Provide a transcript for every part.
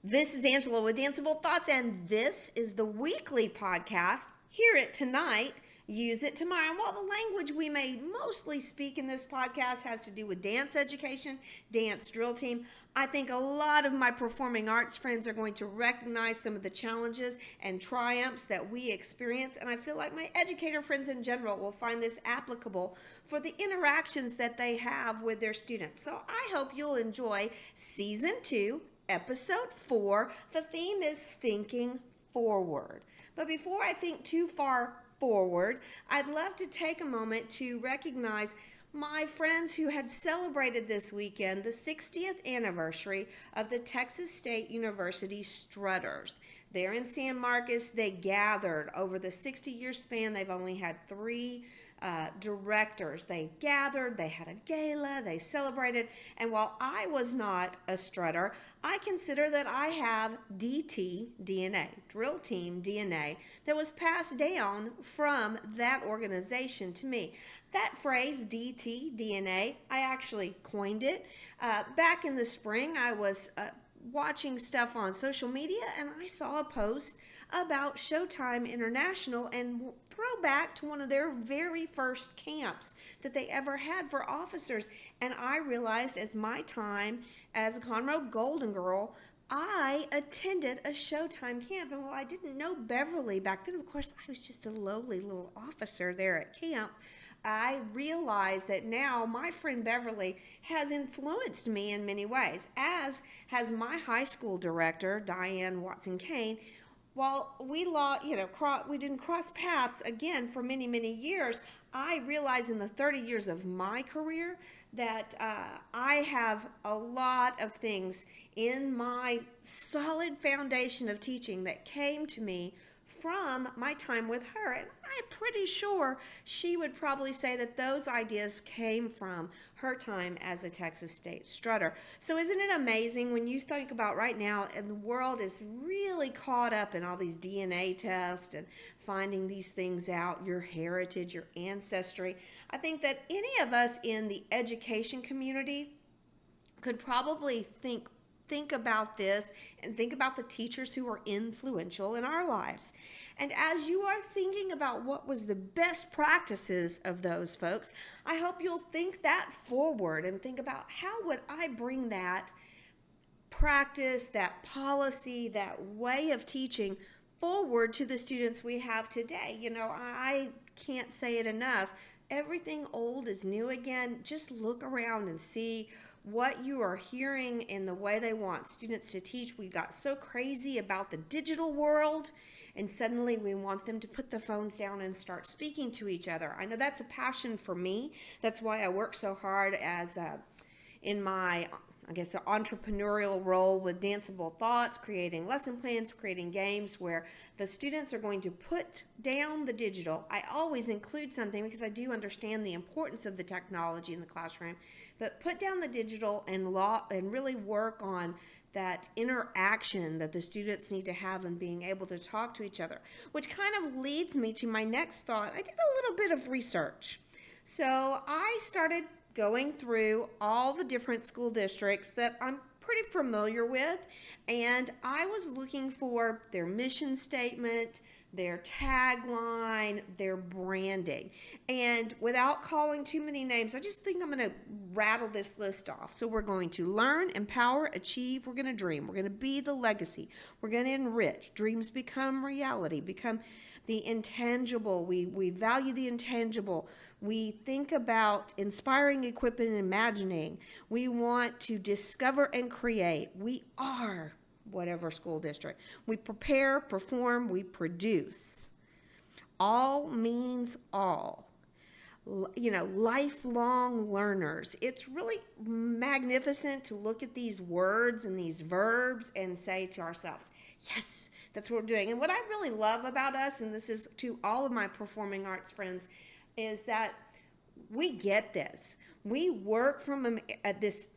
This is Angela with Danceable Thoughts, and this is the weekly podcast. Hear it tonight, use it tomorrow. And while the language we may mostly speak in this podcast has to do with dance education, dance drill team, I think a lot of my performing arts friends are going to recognize some of the challenges and triumphs that we experience. And I feel like my educator friends in general will find this applicable for the interactions that they have with their students. So I hope you'll enjoy Season 2, Episode 4. The theme is thinking forward. But before I think too far forward, I'd love to take a moment to recognize my friends who had celebrated this weekend the 60th anniversary of the Texas State University Strutters. There in San Marcos, they gathered over the 60-year span. They've only had three directors. They gathered, they had a gala, they celebrated, and while I was not a strutter, I consider that I have DTDNA, Drill Team DNA, that was passed down from that organization to me. That phrase, DTDNA, I actually coined it. Back in the spring, I was watching stuff on social media, and I saw a post about Showtime International and throw back to one of their very first camps that they ever had for officers. And I realized as my time as a Conroe Golden Girl, I attended a Showtime camp. And while I didn't know Beverly back then, of course, I was just a lowly little officer there at camp. I realized that now my friend Beverly has influenced me in many ways, as has my high school director, Diane Watson-Kane. While we didn't cross paths again for many, many years, I realized in the 30 years of my career that I have a lot of things in my solid foundation of teaching that came to me from my time with her. And I'm pretty sure she would probably say that those ideas came from her time as a Texas State strutter. So isn't it amazing when you think about right now, and the world is really caught up in all these DNA tests and finding these things out, your heritage, your ancestry. I think that any of us in the education community could probably think about this and think about the teachers who are influential in our lives. And as you are thinking about what was the best practices of those folks, I hope you'll think that forward and think about how would I bring that practice, that policy, that way of teaching forward to the students we have today. You know, I can't say it enough. Everything old is new again. Just look around and see what you are hearing in the way they want students to teach. We got so crazy about the digital world, and suddenly we want them to put the phones down and start speaking to each other. I know that's a passion for me. That's why I work so hard as in my the entrepreneurial role with Danceable Thoughts, creating lesson plans, creating games where the students are going to put down the digital. I always include something because I do understand the importance of the technology in the classroom, but put down the digital and really work on that interaction that the students need to have and being able to talk to each other, which kind of leads me to my next thought. I did a little bit of research. So I started going through all the different school districts that I'm pretty familiar with, and I was looking for their mission statement, their tagline, their branding. And without calling too many names, I just think I'm going to rattle this list off. So we're going to learn, empower, achieve, we're going to dream, we're going to be the legacy, we're going to enrich, dreams become reality, become the intangible. We value the intangible. We think about inspiring, equipping, and imagining. We want to discover and create. We are whatever school district. We prepare, perform, we produce. All means all. You know, lifelong learners. It's really magnificent to look at these words and these verbs and say to ourselves, yes, that's what we're doing. And what I really love about us, and this is to all of my performing arts friends, is that we get this. We work from this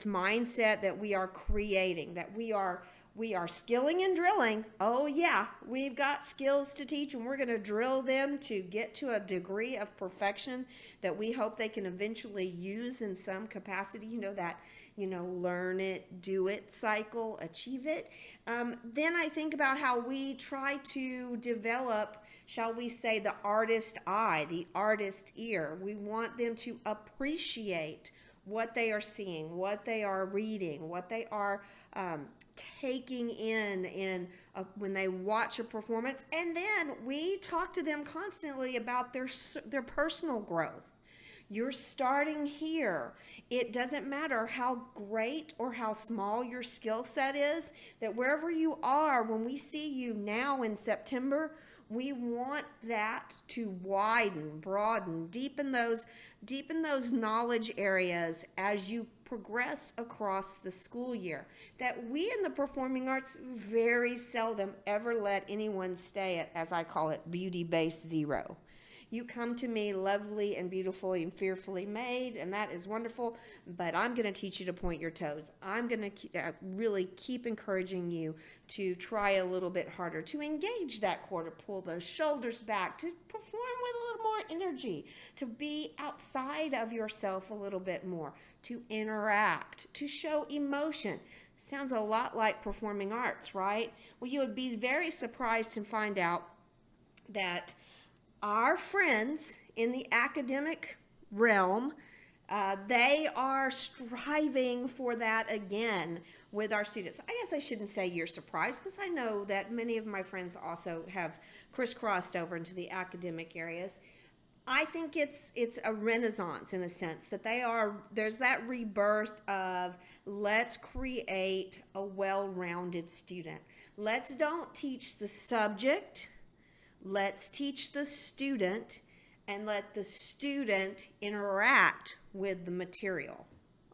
mindset that we are creating, that we are skilling and drilling. Oh yeah, we've got skills to teach, and we're going to drill them to get to a degree of perfection that we hope they can eventually use in some capacity. You know, that learn it, do it cycle, achieve it. Then I think about how we try to develop, shall we say, the artist eye, the artist ear. We want them to appreciate what they are seeing, what they are reading, what they are taking in when they watch a performance. And then we talk to them constantly about their personal growth. You're starting here. It doesn't matter how great or how small your skill set is, that wherever you are, when we see you now in September, we want that to widen, broaden, deepen those knowledge areas as you progress across the school year. That we in the performing arts very seldom ever let anyone stay at, as I call it, beauty base zero. You come to me lovely and beautifully and fearfully made, and that is wonderful, but I'm going to teach you to point your toes. I'm going to really keep encouraging you to try a little bit harder, to engage that core, to pull those shoulders back, to perform with a little more energy, to be outside of yourself a little bit more, to interact, to show emotion. Sounds a lot like performing arts, right? Well, you would be very surprised to find out that our friends in the academic realm, they are striving for that again with our students. I guess I shouldn't say you're surprised, because I know that many of my friends also have crisscrossed over into the academic areas. I think it's a renaissance in a sense, that there's that rebirth of, let's create a well-rounded student. Let's don't teach the subject. Let's teach the student, and let the student interact with the material.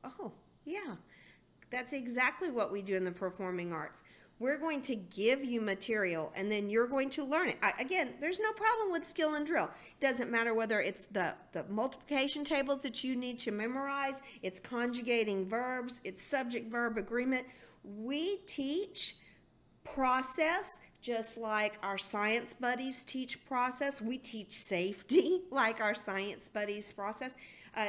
Oh, yeah. That's exactly what we do in the performing arts. We're going to give you material, and then you're going to learn it. Again, there's no problem with skill and drill. It doesn't matter whether it's the multiplication tables that you need to memorize, it's conjugating verbs, it's subject-verb agreement. We teach process, just like our science buddies teach process. We teach safety like our science buddies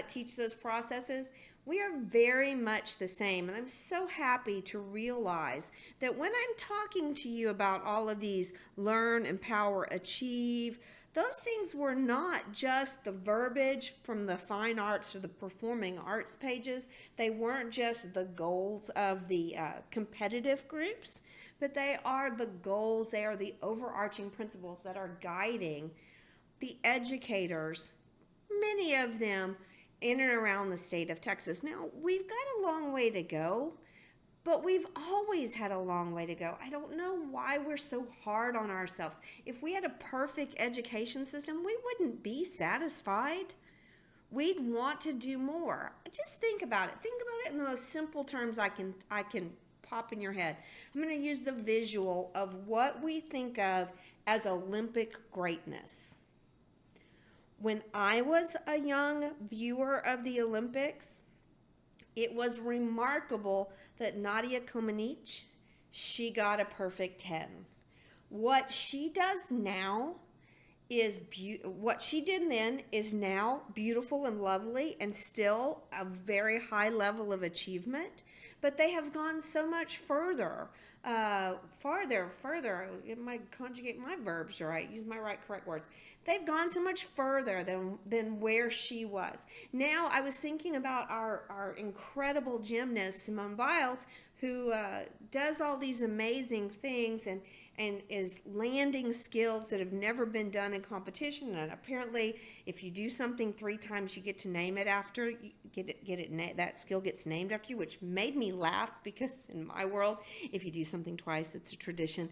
teach those processes. We are very much the same, and I'm so happy to realize that when I'm talking to you about all of these learn, empower, achieve, those things were not just the verbiage from the fine arts or the performing arts pages. They weren't just the goals of the competitive groups, but they are the goals, they are the overarching principles that are guiding the educators, many of them in and around the state of Texas. Now, we've got a long way to go, but we've always had a long way to go. I don't know why we're so hard on ourselves. If we had a perfect education system, we wouldn't be satisfied. We'd want to do more. Just think about it. Think about it in the most simple terms I can pop in your head. I'm going to use the visual of what we think of as Olympic greatness. When I was a young viewer of the Olympics, it was remarkable that Nadia Comaneci, she got a perfect 10. What she does now is what she did then is now beautiful and lovely and still a very high level of achievement. But they have gone so much further. It might conjugate my verbs right, use my correct words. They've gone so much further than where she was. Now, I was thinking about our incredible gymnast, Simone Biles, who does all these amazing things and is landing skills that have never been done in competition. And apparently, if you do something 3 times, you get to name it after, that skill gets named after you, which made me laugh, because in my world, if you do something twice, it's a tradition.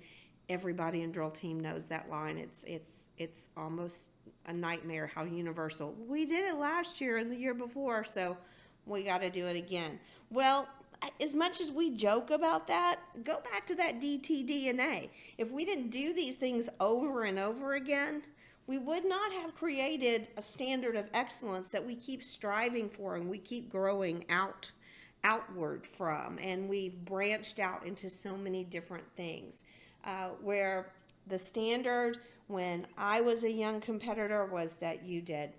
Everybody in drill team knows that line. It's almost a nightmare how universal. We did it last year and the year before, so we got to do it again. Well, as much as we joke about that, go back to that DTDNA. If we didn't do these things over and over again, we would not have created a standard of excellence that we keep striving for and we keep growing outward from. And we've branched out into so many different things. Where the standard when I was a young competitor was that you did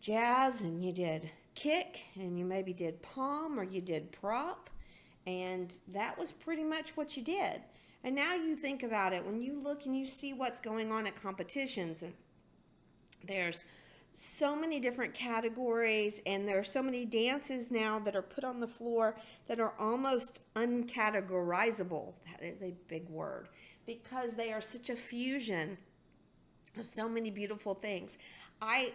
jazz and you did kick, and you maybe did palm, or you did prop, and that was pretty much what you did. And now you think about it, when you look and you see what's going on at competitions, and there's so many different categories, and there are so many dances now that are put on the floor that are almost uncategorizable. That is a big word, because they are such a fusion of so many beautiful things. I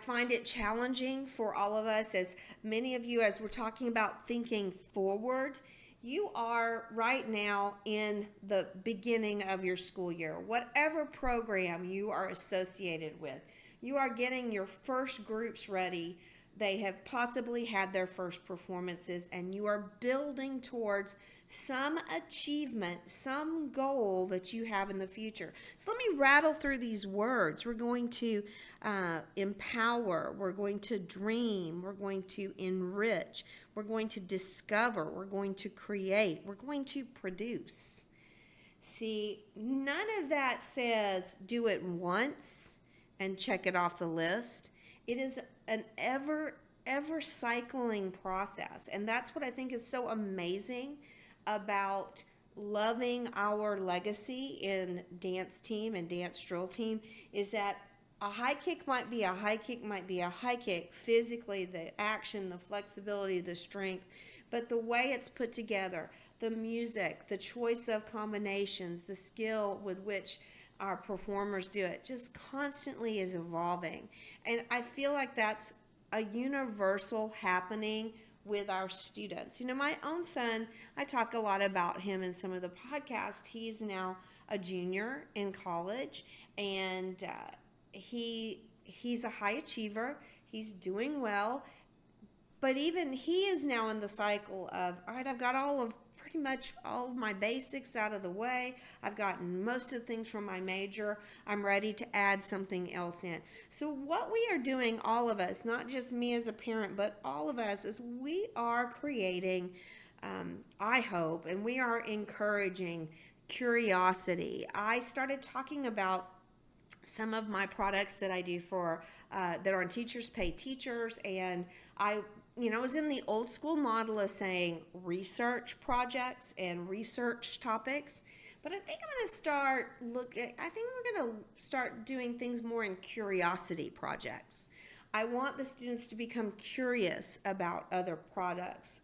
find it challenging for all of us, as many of you, as we're talking about thinking forward. You are right now in the beginning of your school year. Whatever program you are associated with, you are getting your first groups ready. They have possibly had their first performances, and you are building towards some achievement, some goal that you have in the future. So let me rattle through these words. We're going to empower, we're going to dream, we're going to enrich, we're going to discover, we're going to create, we're going to produce. See, none of that says do it once and check it off the list. It is an ever cycling process, and that's what I think is so amazing about loving our legacy in dance team and dance drill team, is that a high kick might be a high kick, might be a high kick physically, the action, the flexibility, the strength, but the way it's put together, the music, the choice of combinations, the skill with which our performers do it, just constantly is evolving. And I feel like that's a universal happening with our students. You know, my own son, I talk a lot about him in some of the podcasts. He's now a junior in college, and he's a high achiever. He's doing well, but even he is now in the cycle of, all right, I've got pretty much all of my basics out of the way. I've gotten most of the things from my major. I'm ready to add something else in. So what we are doing, all of us, not just me as a parent, but all of us, is we are creating, I hope, and we are encouraging curiosity. I started talking about some of my products that I do for that are on Teachers Pay Teachers, and I was in the old school model of saying research projects and research topics, but I think we're going to start doing things more in curiosity projects. I want the students to become curious about other projects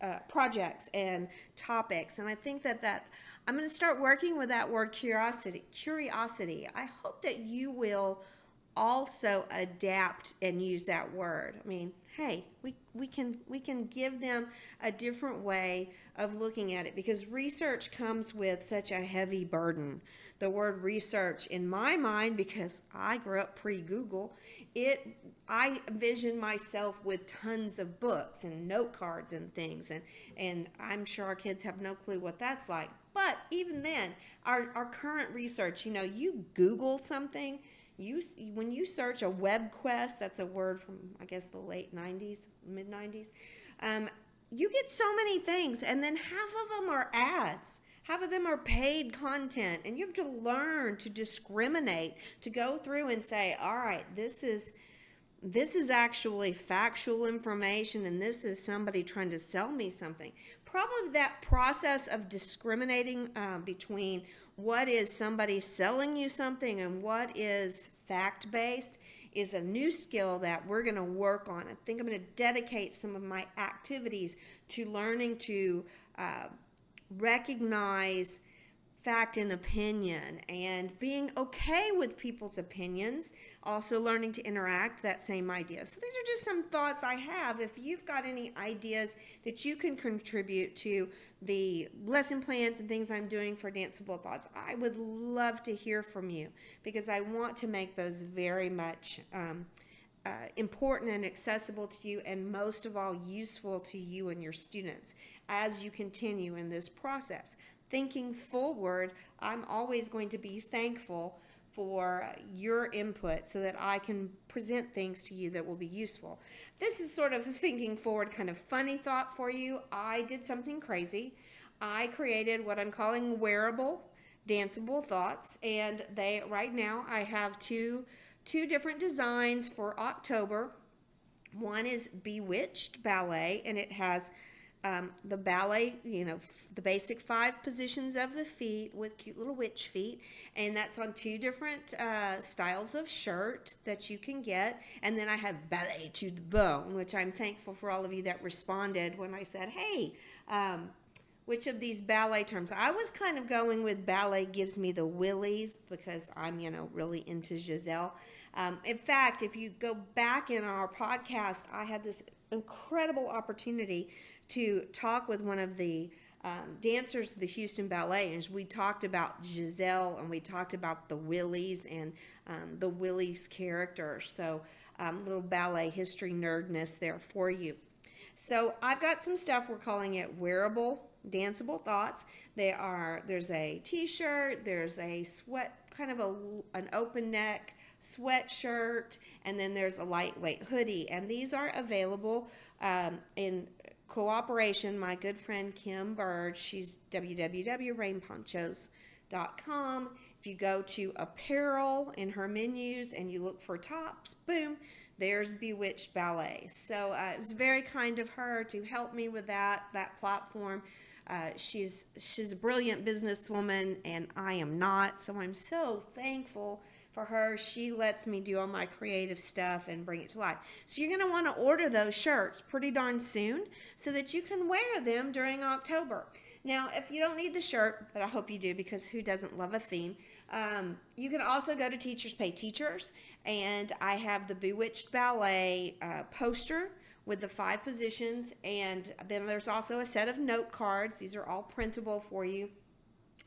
and topics, and I think that I'm going to start working with that word curiosity. I hope that you will also adapt and use that word. I mean, hey, we can give them a different way of looking at it, because research comes with such a heavy burden. The word research, in my mind, because I grew up pre-Google, I envision myself with tons of books and note cards and things, and I'm sure our kids have no clue what that's like. But even then, our current research, you Google something, when you search a web quest, that's a word from, I guess, the late 90s, mid 90s, you get so many things, and then half of them are ads. Half of them are paid content, and you have to learn to discriminate, to go through and say, all right, this is actually factual information, and this is somebody trying to sell me something. Probably that process of discriminating between what is somebody selling you something and what is fact-based is a new skill that we're going to work on. I think I'm going to dedicate some of my activities to learning to recognize fact and opinion, and being okay with people's opinions, also learning to interact, that same idea. So these are just some thoughts I have. If you've got any ideas that you can contribute to the lesson plans and things I'm doing for Danceable Thoughts, I would love to hear from you, because I want to make those very much important and accessible to you, and most of all useful to you and your students as you continue in this process. Thinking forward, I'm always going to be thankful for your input so that I can present things to you that will be useful. This is sort of a thinking forward kind of funny thought for you. I did something crazy. I created what I'm calling wearable Danceable Thoughts, and right now I have two different designs for October. One is Bewitched Ballet, and it has the ballet, the basic 5 positions of the feet with cute little witch feet. And that's on 2 different styles of shirt that you can get. And then I have Ballet to the Bone, which I'm thankful for all of you that responded when I said, hey, which of these ballet terms? I was kind of going with ballet gives me the willies because I'm, really into Giselle. In fact, if you go back in our podcast, I had this incredible opportunity to talk with one of the dancers of the Houston Ballet, and we talked about Giselle, and we talked about the Willies and the Willies character. So little ballet history nerdness there for you. So I've got some stuff, we're calling it wearable danceable thoughts. There's a t-shirt, there's a sweat, kind of an open neck sweatshirt, and then there's a lightweight hoodie, and these are available in cooperation. My good friend Kim Bird, she's www.rainponchos.com. If you go to apparel in her menus and you look for tops, boom, there's Bewitched Ballet. So it was very kind of her to help me with that platform. She's a brilliant businesswoman, and I am not, so I'm so thankful for her. She lets me do all my creative stuff and bring it to life. So you're going to want to order those shirts pretty darn soon so that you can wear them during October. Now, if you don't need the shirt, but I hope you do because who doesn't love a theme, you can also go to Teachers Pay Teachers, and I have the Bewitched Ballet poster with the 5 positions, and then there's also a set of note cards. These are all printable for you,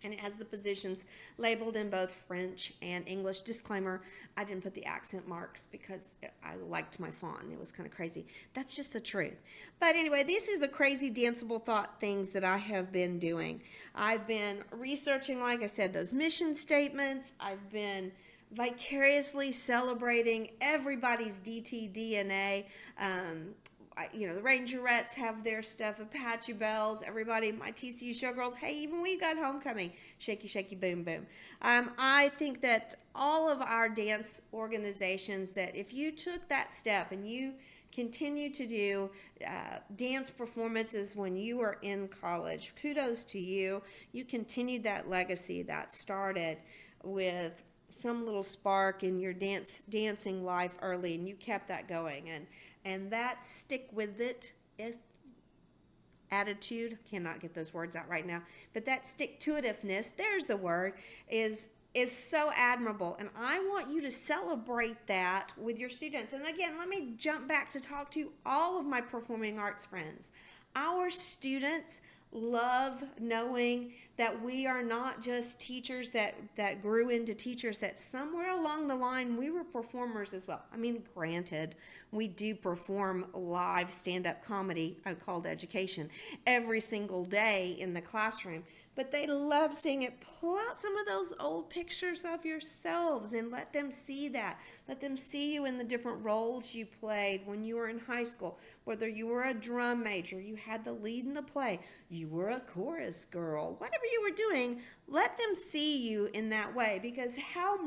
and it has the positions labeled in both French and English. Disclaimer, I didn't put the accent marks because I liked my font. It was kind of crazy. That's just the truth. But anyway, this is the crazy danceable thought things that I have been doing. I've been researching, like I said, those mission statements. I've been vicariously celebrating everybody's DTDNA. The Rangerettes have their stuff, Apache Bells, everybody, my TCU Showgirls, hey, even we got homecoming, shaky, shaky, boom, boom. I think that all of our dance organizations, that if you took that step and you continue to do dance performances when you were in college, kudos to you. You continued that legacy that started with some little spark in your dancing life early, and you kept that going, and that stick with it attitude, cannot get those words out right now, but that stick to itiveness, there's the word, is so admirable, and I want you to celebrate that with your students. And again, let me jump back to talk to all of my performing arts friends. Our students love knowing that we are not just teachers that grew into teachers, that somewhere along the line we were performers as well. I mean, granted, we do perform live stand-up comedy called education every single day in the classroom, but they love seeing it. Pull out some of those old pictures of yourselves and let them see that. Let them see you in the different roles you played when you were in high school. Whether you were a drum major, you had the lead in the play, you were a chorus girl, whatever you were doing, let them see you in that way, because how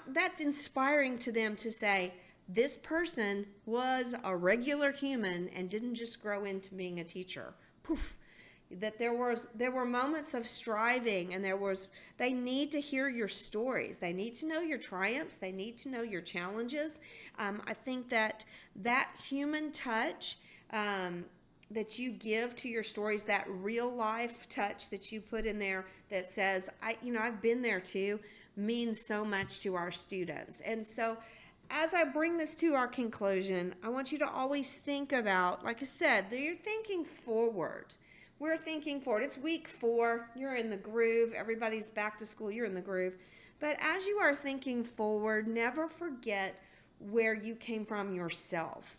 that's inspiring to them to say, this person was a regular human and didn't just grow into being a teacher. Poof. That there were moments of striving, and they need to hear your stories. They need to know your triumphs. They need to know your challenges. I think that human touch that you give to your stories, that real life touch that you put in there that says, I've been there too, means so much to our students. And so as I bring this to our conclusion, I want you to always think about, like I said, that you're thinking forward. We're thinking forward. It's week 4. You're in the groove. Everybody's back to school. You're in the groove. But as you are thinking forward, never forget where you came from yourself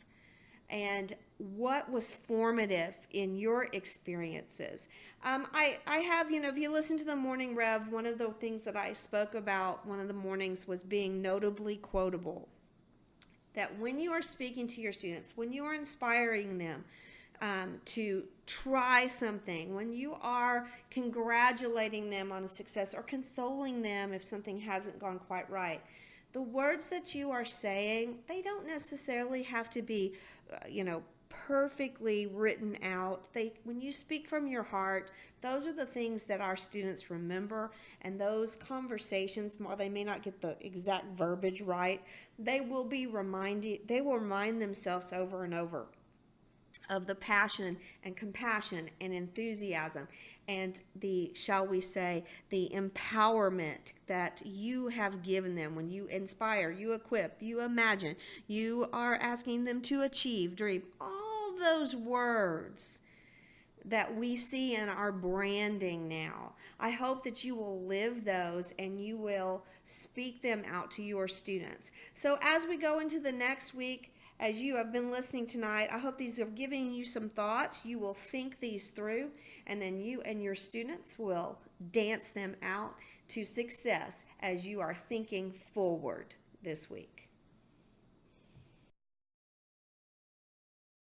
and what was formative in your experiences. I have, if you listen to the Morning Rev, one of the things that I spoke about one of the mornings was being notably quotable. That when you are speaking to your students, when you are inspiring them, to try something, when you are congratulating them on a success or consoling them if something hasn't gone quite right, The words that you are saying, they don't necessarily have to be, perfectly written out. When you speak from your heart, those are the things that our students remember, and those conversations, while they may not get the exact verbiage right, they will remind themselves over and over of the passion and compassion and enthusiasm and the, shall we say, the empowerment that you have given them when you inspire, you equip, you imagine, you are asking them to achieve, dream, all those words that we see in our branding now. I hope that you will live those and you will speak them out to your students. So as we go into the next week, as you have been listening tonight, I hope these have given you some thoughts. You will think these through, and then you and your students will dance them out to success as you are thinking forward this week.